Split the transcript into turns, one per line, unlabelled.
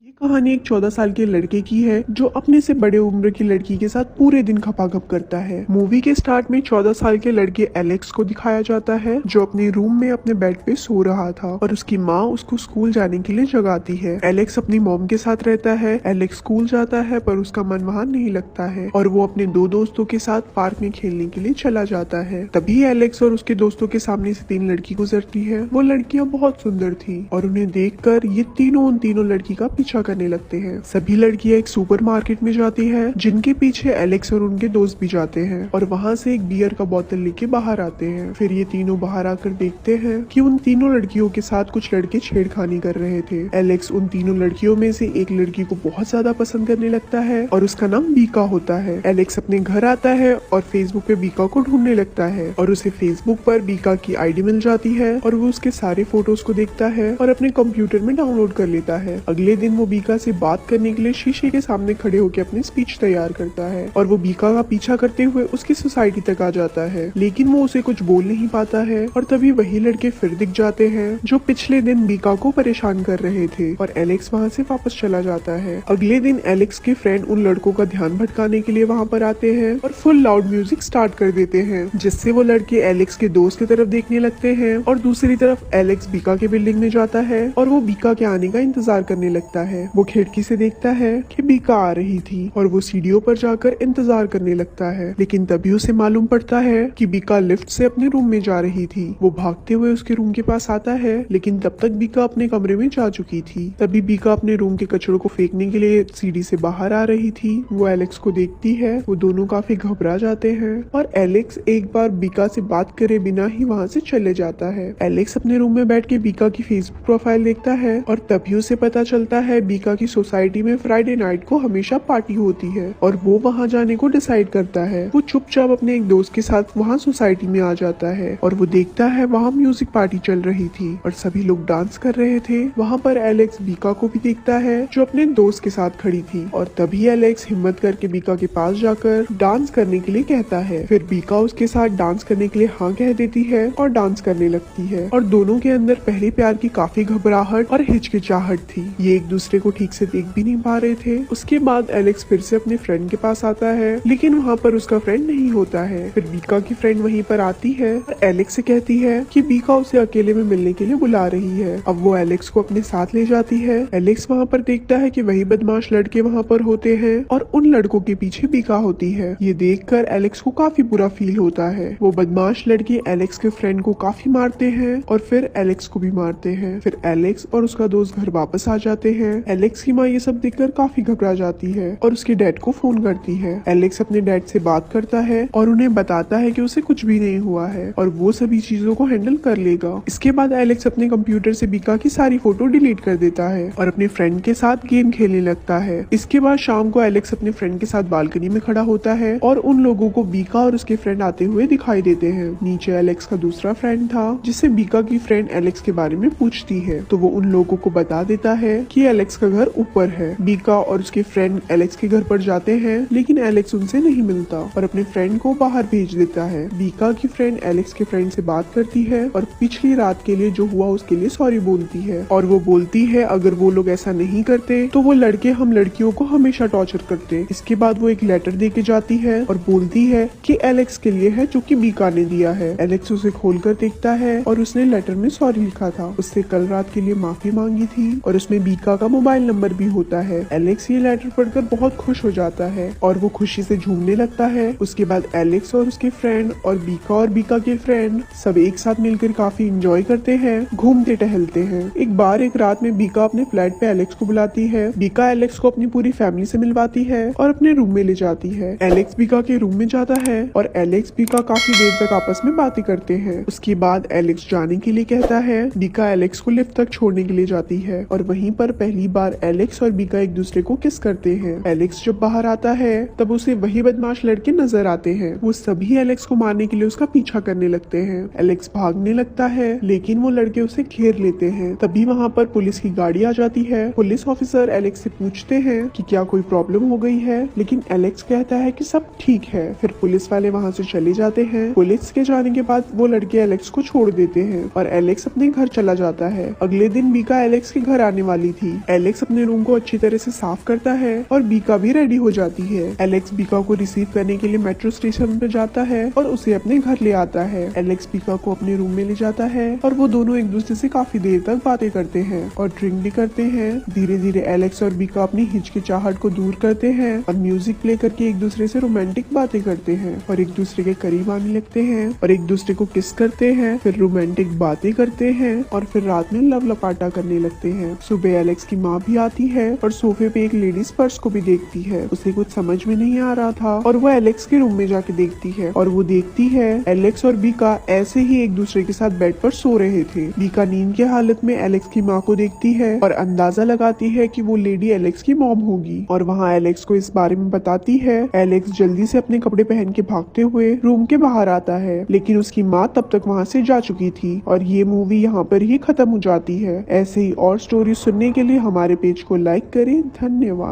ये कहानी एक 14 साल के लड़के की है जो अपने से बड़े उम्र की लड़की के साथ पूरे दिन खपाखप करता है। मूवी के स्टार्ट में 14 साल के लड़के एलेक्स को दिखाया जाता है जो अपने रूम में अपने बेड पे सो रहा था और उसकी माँ उसको स्कूल जाने के लिए जगाती है। एलेक्स अपनी मॉम के साथ रहता है। एलेक्स स्कूल जाता है पर उसका मन वहाँ नहीं लगता है और वो अपने दो दोस्तों के साथ पार्क में खेलने के लिए चला जाता है। तभी एलेक्स और उसके दोस्तों के सामने से 3 लड़की गुजरती है। वो लड़कियां बहुत सुंदर थी और उन्हें देखकर ये तीनों उन तीनों लड़की का पीछा करने लगते हैं। सभी लड़कियां एक सुपरमार्केट में जाती हैं जिनके पीछे एलेक्स और उनके दोस्त भी जाते हैं और वहाँ से एक बियर का बोतल लेके बाहर आते हैं। फिर ये तीनों बाहर आकर देखते हैं कि उन तीनों लड़कियों के साथ कुछ लड़के छेड़खानी कर रहे थे। एलेक्स उन तीनों लड़कियों में से एक लड़की को बहुत ज्यादा पसंद करने लगता है और उसका नाम बीका होता है। एलेक्स अपने घर आता है और फेसबुक पे बीका को ढूंढने लगता है और उसे फेसबुक पर बीका की आईडी मिल जाती है और वो उसके सारे फोटोज को देखता है और अपने कंप्यूटर में डाउनलोड कर लेता है। अगले दिन वो बीका से बात करने के लिए शीशे के सामने खड़े होकर अपनी स्पीच तैयार करता है और वो बीका का पीछा करते हुए उसकी सोसाइटी तक आ जाता है, लेकिन वो उसे कुछ बोल नहीं पाता है। और तभी वही लड़के फिर दिख जाते हैं जो पिछले दिन बीका को परेशान कर रहे थे और एलेक्स वहाँ से वापस चला जाता है। अगले दिन एलेक्स के फ्रेंड उन लड़कों का ध्यान भटकाने के लिए वहाँ पर आते हैं और फुल लाउड म्यूजिक स्टार्ट कर देते हैं, जिससे वो लड़के एलेक्स के दोस्त की तरफ देखने लगते हैं और दूसरी तरफ एलेक्स बीका के बिल्डिंग में जाता है और वो बीका के आने का इंतजार करने लगता है। वो खिड़की से देखता है कि बीका आ रही थी और वो सीढ़ियों पर जाकर इंतजार करने लगता है, लेकिन तभी उसे मालूम पड़ता है कि बीका लिफ्ट से अपने रूम में जा रही थी। वो भागते हुए उसके रूम के पास आता है, लेकिन तब तक बीका अपने कमरे में जा चुकी थी। तभी बीका अपने रूम के कचड़ों को फेंकने के लिए सीढ़ी से बाहर आ रही थी। वो एलेक्स को देखती है। वो दोनों काफी घबरा जाते हैं और एलेक्स एक बार बीका से बात करे बिना ही वहाँ से चले जाता है। एलेक्स अपने रूम में बैठ के बीका की फेसबुक प्रोफाइल देखता है और तभी उसे पता चलता है बीका की सोसाइटी में फ्राइडे नाइट को हमेशा पार्टी होती है और वो वहाँ जाने को डिसाइड करता है। वो चुपचाप अपने एक दोस्त के साथ वहाँ सोसाइटी में आ जाता है और वो देखता है वहाँ म्यूजिक पार्टी चल रही थी और सभी लोग डांस कर रहे थे। वहाँ पर एलेक्स बीका को भी देखता है जो अपने दोस्त के साथ खड़ी थी और तभी एलेक्स हिम्मत करके बीका के पास जाकर डांस करने के लिए कहता है। फिर बीका उसके साथ डांस करने के लिए हाँ कह देती है और डांस करने लगती है और दोनों के अंदर पहले प्यार की काफी घबराहट और हिचकिचाहट थी। ये एक दूसरे को ठीक से देख भी नहीं पा रहे थे। उसके बाद एलेक्स फिर से अपने फ्रेंड के पास आता है, लेकिन वहाँ पर उसका फ्रेंड नहीं होता है। फिर बीका की फ्रेंड वहीं पर आती है और एलेक्स से कहती है कि बीका उसे अकेले में मिलने के लिए बुला रही है। अब वो एलेक्स को अपने साथ ले जाती है। एलेक्स वहाँ पर देखता है कि वही बदमाश लड़के वहाँ पर होते हैं और उन लड़कों के पीछे बीका होती है। ये देखकर एलेक्स को काफी बुरा फील होता है। वो बदमाश लड़के एलेक्स के फ्रेंड को काफी मारते हैं और फिर एलेक्स को भी मारते हैं। फिर एलेक्स और उसका दोस्त घर वापस आ जाते हैं। एलेक्स की माँ ये सब देखकर काफी घबरा जाती है और उसके डैड को फोन करती है। एलेक्स अपने डैड से बात करता है और उन्हें बताता है कि उसे कुछ भी नहीं हुआ है और वो सभी चीजों को हैंडल कर लेगा। इसके बाद एलेक्स अपने कंप्यूटर से बीका की सारी फोटो डिलीट कर देता है और अपने फ्रेंड के साथ गेम खेलने लगता है। इसके बाद शाम को एलेक्स अपने फ्रेंड के साथ बालकनी में खड़ा होता है और उन लोगों को बीका और उसके फ्रेंड आते हुए दिखाई देते हैं। नीचे एलेक्स का दूसरा फ्रेंड था जिससे बीका की फ्रेंड एलेक्स के बारे में पूछती है, तो वो उन लोगों को बता देता है कि एलेक्स का घर ऊपर है। बीका और उसके फ्रेंड एलेक्स के घर पर जाते हैं, लेकिन एलेक्स उनसे नहीं मिलता और अपने फ्रेंड को बाहर भेज देता है। बीका की फ्रेंड एलेक्स के फ्रेंड से बात करती है और पिछली रात के लिए जो हुआ उसके लिए सॉरी बोलती है और वो बोलती है अगर वो लोग ऐसा नहीं करते तो वो लड़के हम लड़कियों को हमेशा टॉर्चर करते। इसके बाद वो एक लेटर दे के जाती है और बोलती है कि एलेक्स के लिए है जो कि बीका ने दिया है। एलेक्स उसे खोलकर देखता है और उसने लेटर में सॉरी लिखा था, उससे कल रात के लिए माफी मांगी थी और उसमें बीका का मोबाइल नंबर भी होता है। एलेक्स ये लेटर पढ़कर बहुत खुश हो जाता है और वो खुशी से झूमने लगता है। उसके बाद एलेक्स और उसके फ्रेंड और बीका के फ्रेंड सब एक साथ मिलकर काफी एंजॉय करते हैं, घूमते टहलते हैं। एक बार एक रात में बीका अपने फ्लैट पे एलेक्स को बुलाती है। बीका एलेक्स को अपनी पूरी फैमिली से मिलवाती है और अपने रूम में ले जाती है। एलेक्स बीका के रूम में जाता है और एलेक्स बीका काफी देर तक आपस में बातें करते हैं। उसके बाद एलेक्स जाने के लिए कहता है। बीका एलेक्स को लिफ्ट तक छोड़ने के लिए जाती है और वहीं पर पहली बार एलेक्स और बीका एक दूसरे को किस करते हैं। एलेक्स जब बाहर आता है तब उसे वही बदमाश लड़के नजर आते हैं। वो सभी एलेक्स को मारने के लिए उसका पीछा करने लगते हैं। एलेक्स भागने लगता है, लेकिन वो लड़के उसे घेर लेते हैं। तभी वहाँ पर पुलिस की गाड़ी आ जाती है। पुलिस ऑफिसर एलेक्स से पूछते हैं कि क्या कोई प्रॉब्लम हो गई है, लेकिन एलेक्स कहता है कि सब ठीक है। फिर पुलिस वाले वहाँ से चले जाते हैं। पुलिस के जाने के बाद वो लड़के एलेक्स को छोड़ देते हैं और एलेक्स अपने घर चला जाता है। अगले दिन बीका एलेक्स के घर आने वाली थी। एलेक्स अपने रूम को अच्छी तरह से साफ करता है और बीका भी रेडी हो जाती है। एलेक्स बीका को रिसीव करने के लिए मेट्रो स्टेशन पे जाता है और उसे अपने घर ले आता है। एलेक्स बीका को अपने रूम में ले जाता है और वो दोनों एक दूसरे से काफी देर तक बातें करते हैं और ड्रिंक भी करते हैं। धीरे धीरे एलेक्स और बीका अपनी हिचकिचाहट को दूर करते हैं और म्यूजिक प्ले करके एक दूसरे से रोमांटिक बातें करते हैं और एक दूसरे के करीब आने लगते हैं और एक दूसरे को किस करते हैं, फिर रोमांटिक बातें करते हैं और फिर रात में लव लपाटा करने लगते हैं। सुबह एलेक्स की माँ भी आती है और सोफे पे एक लेडीज पर्स को भी देखती है। उसे कुछ समझ में नहीं आ रहा था और वो एलेक्स के रूम में जाके देखती है और वो देखती है एलेक्स और बीका ऐसे ही एक दूसरे के साथ बेड पर सो रहे थे। बीका नींद के हालत में एलेक्स की माँ को देखती है और अंदाजा लगाती है कि वो लेडी एलेक्स की मॉम होगी और वहाँ एलेक्स को इस बारे में बताती है। एलेक्स जल्दी से अपने कपड़े पहन के भागते हुए रूम के बाहर आता है, लेकिन उसकी माँ तब तक वहाँ से जा चुकी थी और ये मूवी यहाँ पर ही खत्म हो जाती है। ऐसे ही और स्टोरी सुनने के लिए हमारे पेज को लाइक करें। धन्यवाद।